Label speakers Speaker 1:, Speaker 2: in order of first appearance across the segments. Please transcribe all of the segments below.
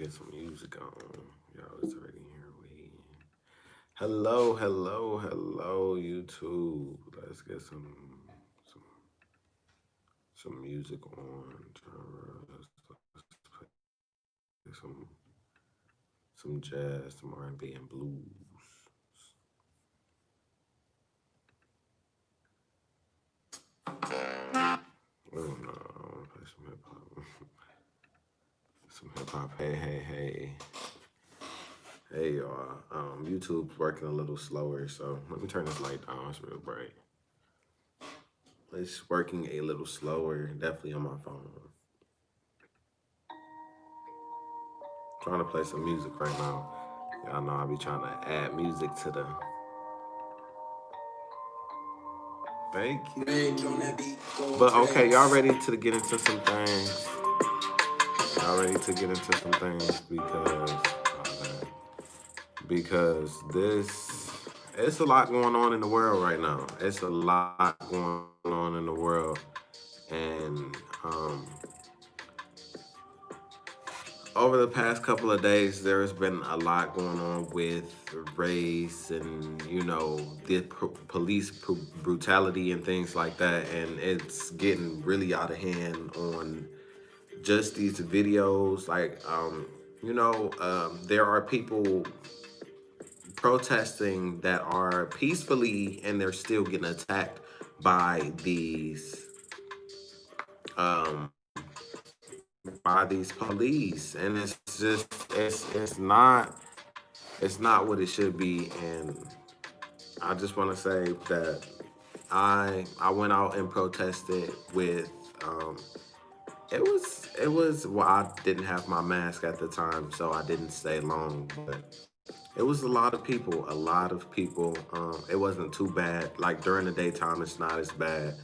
Speaker 1: get some music on. Y'all is already here waiting. Hello, hello, hello, YouTube. Let's get some some music on. Let's play some jazz, some R&B and blues. Oh no, I want to play some hip hop. Some hip hop. Hey, hey, hey. Hey y'all. YouTube's working a little slower, so let me turn this light down. It's real bright. It's working a little slower, definitely on my phone. Trying to play some music right now. Y'all know I be trying to add music to the. Thank you. But okay, y'all ready to get into some things? Y'all ready to get into some things because this it's a lot going on in the world right now. It's a lot going on in the world, and over the past couple of days, there's been a lot going on with race and the police brutality and things like that, and it's getting really out of hand on just these videos. Like, there are people protesting that are peacefully, and they're still getting attacked by um, police, and it's not what it should be. And I just want to say that I went out and protested with it was well, I didn't have my mask at the time, so I didn't stay long, but it was a lot of people. It wasn't too bad. Like during the daytime, it's not as bad,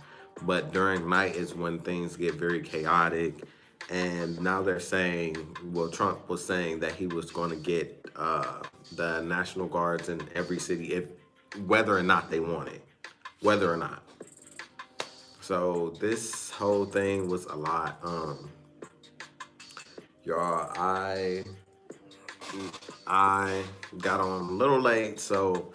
Speaker 1: but during night is when things get very chaotic. And now they're saying, well, Trump was saying that he was going to get the National Guards in every city, if whether or not they want it, whether or not. So this whole thing was a lot. Y'all, I got on a little late, so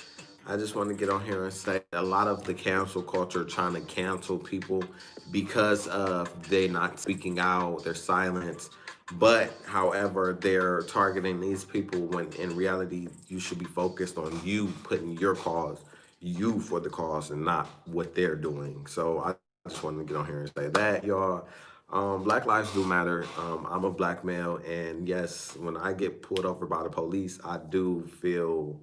Speaker 1: I just want to get on here and say a lot of the cancel culture trying to cancel people because of they not speaking out, their silence. But however, they're targeting these people when in reality you should be focused on you putting your cause, you for the cause, and not what they're doing. So I just wanted to get on here and say that, y'all. Black lives do matter. I'm a black male, and yes, when I get pulled over by the police, I do feel,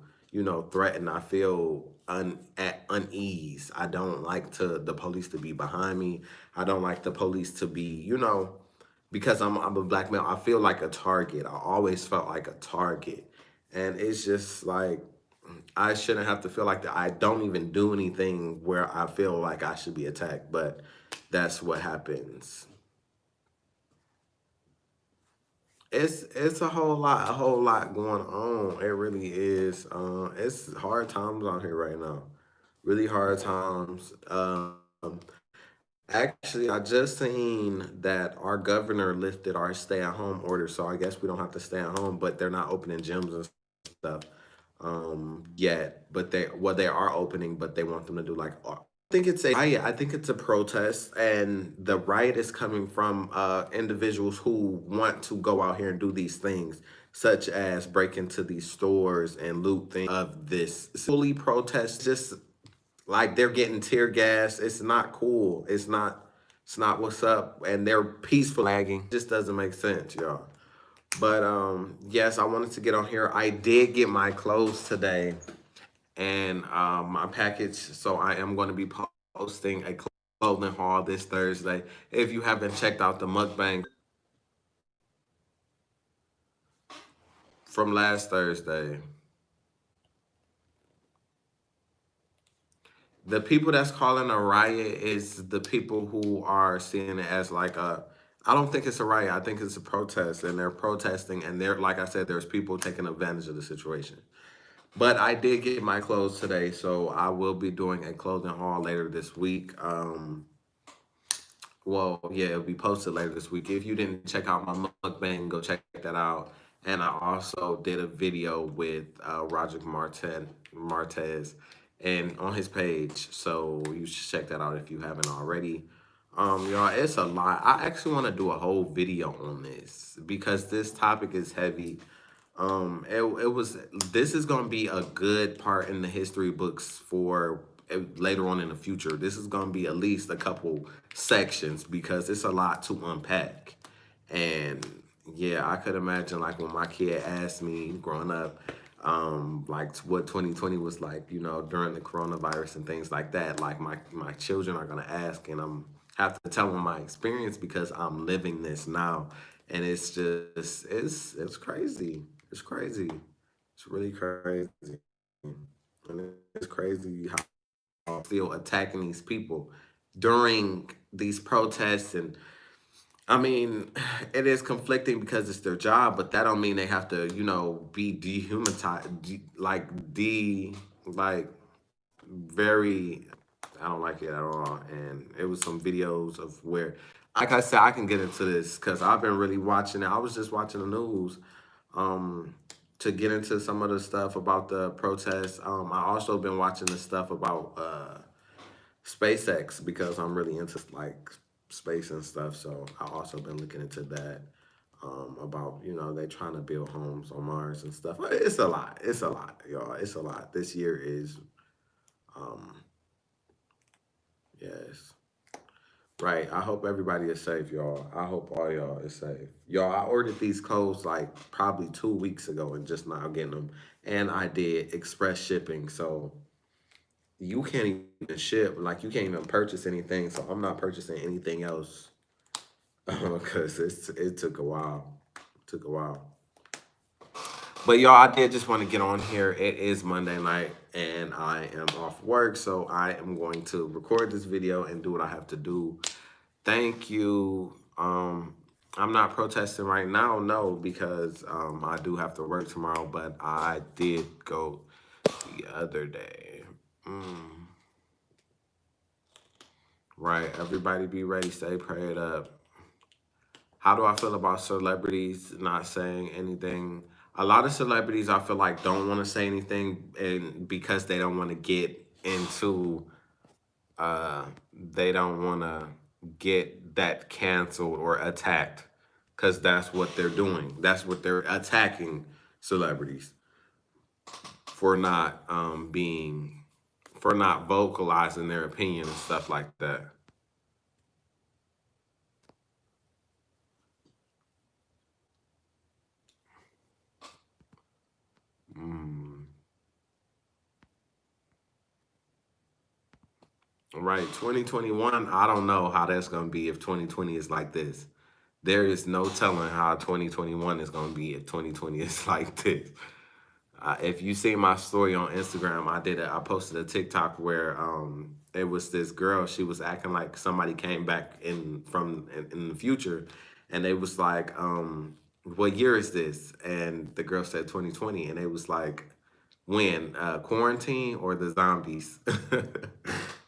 Speaker 1: threatened. I feel at unease. I don't like the police to be behind me. I don't like the police to be, because I'm a black male. I feel like a target. I always felt like a target, and it's just like I shouldn't have to feel like that. I don't even do anything where I feel like I should be attacked, but that's what happens. It's a whole lot going on. It really is. It's hard times out here right now. Really hard times. Actually, I just seen that our governor lifted our stay-at-home order, so I guess we don't have to stay at home. But they're not opening gyms and stuff yet. But they are opening, but they want them to do like think it's a riot. I think it's a protest, and the riot is coming from individuals who want to go out here and do these things, such as break into these stores and loot things of this. Fully protest, just like they're getting tear gas. It's not cool. It's not. It's not what's up, and they're peaceful lagging. Just doesn't make sense, y'all. But yes, I wanted to get on here. I did get my clothes today and my package. So I am going to be posting a clothing haul this Thursday. If you haven't checked out the mukbang from last Thursday, the people that's calling a riot is the people who are seeing it as like a. I don't think it's a riot. I think it's a protest, and they're protesting, and they're like I said, there's people taking advantage of the situation. But I did get my clothes today, so I will be doing a clothing haul later this week. Well, yeah, it'll be posted later this week. If you didn't check out my mukbang, go check that out. and I also did a video with Roger Martez, and on his page. So you should check that out if you haven't already. Y'all, it's a lot. I actually want to do a whole video on this because this topic is heavy. It was. This is gonna be a good part in the history books for later on in the future. This is gonna be at least a couple sections because it's a lot to unpack. And yeah, I could imagine like when my kid asked me growing up, like what 2020 was like, during the coronavirus and things like that. Like my children are gonna ask, and I'm have to tell them my experience because I'm living this now, and it's just it's crazy. It's crazy. It's really crazy, and it's crazy how still attacking these people during these protests. And I mean, it is conflicting because it's their job, but that don't mean they have to, be dehumanized, like very. I don't like it at all. And it was some videos of where, like I said, I can get into this because I've been really watching it. I was just watching the news, um, to get into some of the stuff about the protests. I also been watching the stuff about SpaceX because I'm really into like space and stuff. So I also been looking into that, about they trying to build homes on Mars and stuff. It's a lot. It's a lot, y'all. It's a lot. This year is um yes. Right. I hope everybody is safe, y'all. I hope all y'all is safe. Y'all, I ordered these clothes like probably 2 weeks ago and just now getting them. And I did express shipping. So you can't even ship, like you can't even purchase anything. So I'm not purchasing anything else because it took a while. It took a while. But y'all, I did just want to get on here. It is Monday night and I am off work. So I am going to record this video and do what I have to do. Thank you. I'm not protesting right now, no, because I do have to work tomorrow, but I did go the other day. Right, everybody be ready, stay prayed up. How do I feel about celebrities not saying anything? A lot of celebrities I feel like don't want to say anything, and because they don't want to get into they don't want to get that canceled or attacked because that's what they're doing. That's what they're attacking celebrities for not being for not vocalizing their opinion and stuff like that. Mm. Right, 2021. I don't know how that's gonna be if 2020 is like this. There is no telling how 2021 is gonna be if 2020 is like this. If you see my story on Instagram, I posted a TikTok where it was this girl. She was acting like somebody came back in the future, and they was like, "What year is this?" And the girl said 2020, and it was like, "When quarantine or the zombies?"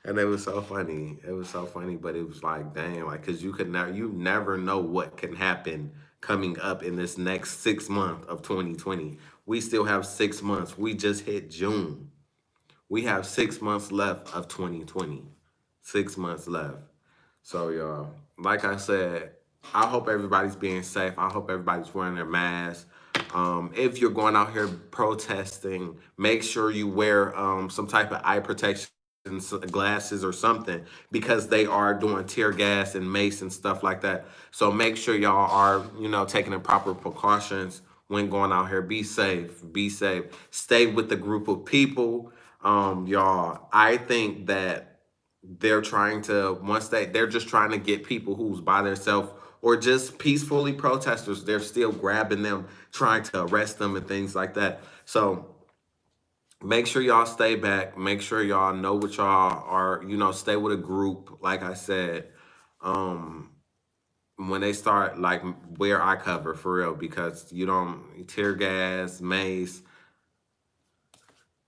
Speaker 1: And it was so funny. It was so funny, but it was like, dang, like, cause you never know what can happen coming up in this next 6 month of 2020. We still have 6 months. We just hit June. We have 6 months left of 2020. 6 months left. So y'all, like I said, I hope everybody's being safe. I hope everybody's wearing their mask. If you're going out here protesting, make sure you wear some type of eye protection, glasses or something, because they are doing tear gas and mace and stuff like that. So make sure y'all are, taking the proper precautions when going out here. Be safe. Be safe. Stay with the group of people. Y'all, I think that they're trying to once they're just trying to get people who's by themselves or just peacefully protesters. They're still grabbing them, trying to arrest them and things like that. So make sure y'all stay back. Make sure y'all know what y'all are, stay with a group. Like I said, um, when they start, like, wear eye cover for real, because you don't tear gas, mace.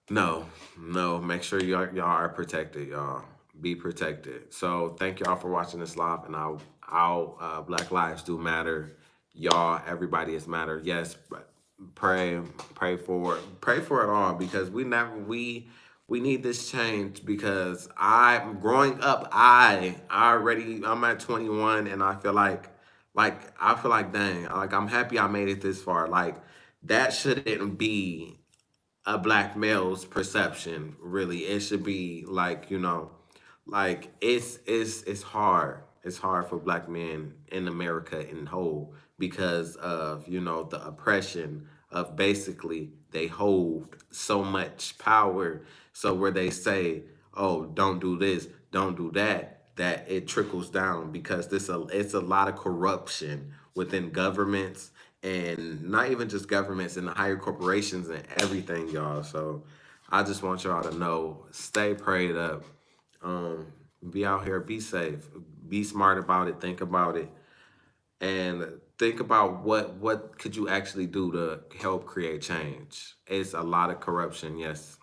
Speaker 1: No, no. Make sure y'all are protected, y'all. Be protected. So thank y'all for watching this live, and I'll Black Lives Do Matter. Y'all, everybody is matter. Yes, pray, pray for it all, because we need this change. Because I growing up, I'm at 21, and I feel like, dang, like I'm happy I made it this far. Like that shouldn't be a black male's perception, really. It should be like, like it's hard. It's hard for black men in America in whole, because of, the oppression of, basically, they hold so much power. So where they say, oh, don't do this, don't do that, that it trickles down, because it's a lot of corruption within governments, and not even just governments, and the higher corporations and everything, y'all. So I just want y'all to know, stay prayed up. Um, be out here, be safe, be smart about it, think about it, and think about what could you actually do to help create change. It's a lot of corruption, yes.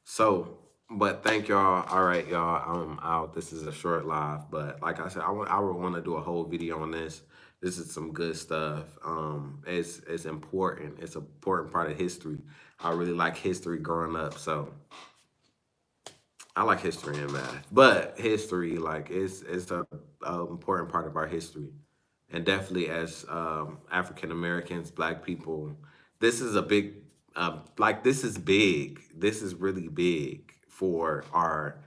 Speaker 1: So, but thank y'all. All right, y'all. I'm out. This is a short live, but like I said, I would want to do a whole video on this. This is some good stuff. It's important. It's an important part of history. I really like history growing up, so I like history and math. But history, like, it's a important part of our history, and definitely as African Americans, Black people, this is a big, like, this is big. This is really big for our,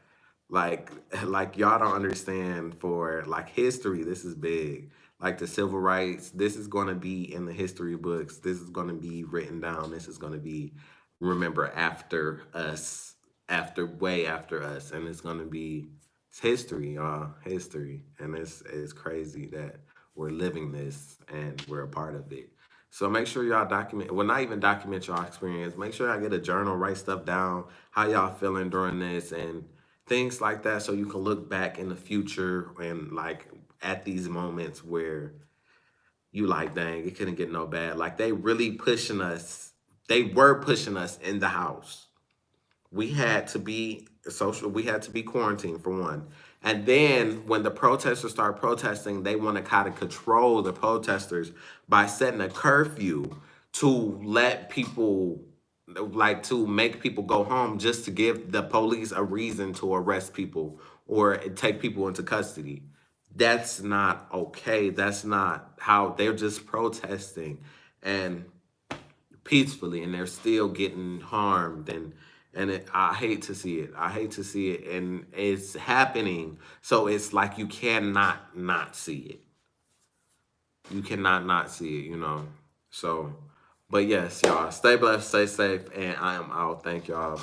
Speaker 1: like, like y'all don't understand, for like history. This is big. Like the civil rights, this is going to be in the history books. This is going to be written down. This is going to be remember after us, after way after us, and it's going to be, it's history, y'all, history. And it's crazy that we're living this and we're a part of it. So make sure y'all document, well, not even document your experience. Make sure y'all get a journal, write stuff down, how y'all feeling during this, and things like that, so you can look back in the future, and like at these moments where you like, dang, it couldn't get no bad. Like they really pushing us. They were pushing us in the house. We had to be social. We had to be quarantined, for one. And then when the protesters start protesting, they want to kind of control the protesters by setting a curfew to let people, like, to make people go home, just to give the police a reason to arrest people or take people into custody. That's not okay. That's not how, they're just protesting. And peacefully, and they're still getting harmed, I hate to see it. I hate to see it, and it's happening. So it's like you cannot not see it. You cannot not see it. So, but yes, y'all, stay blessed, stay safe, and I am out. Thank y'all.